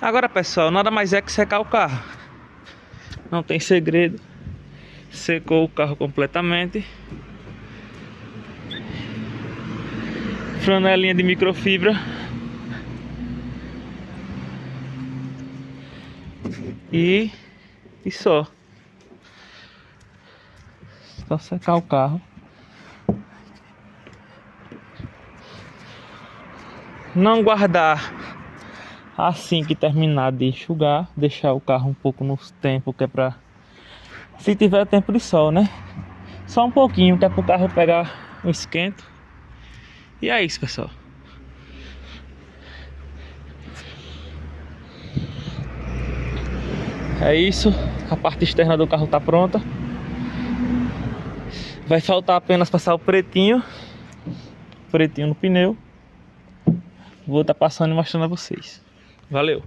Agora, pessoal, nada mais é que secar o carro. Não tem segredo. Secou o carro completamente. Franelinha de microfibra. E só. Só secar o carro. Não guardar assim que terminar de enxugar. Deixar o carro um pouco no tempo, que é pra... Se tiver tempo de sol, né? Só um pouquinho, que é pro carro pegar um esquento. E é isso, pessoal. É isso. A parte externa do carro tá pronta. Vai faltar apenas passar o pretinho no pneu. Vou estar passando e mostrando a vocês. Valeu!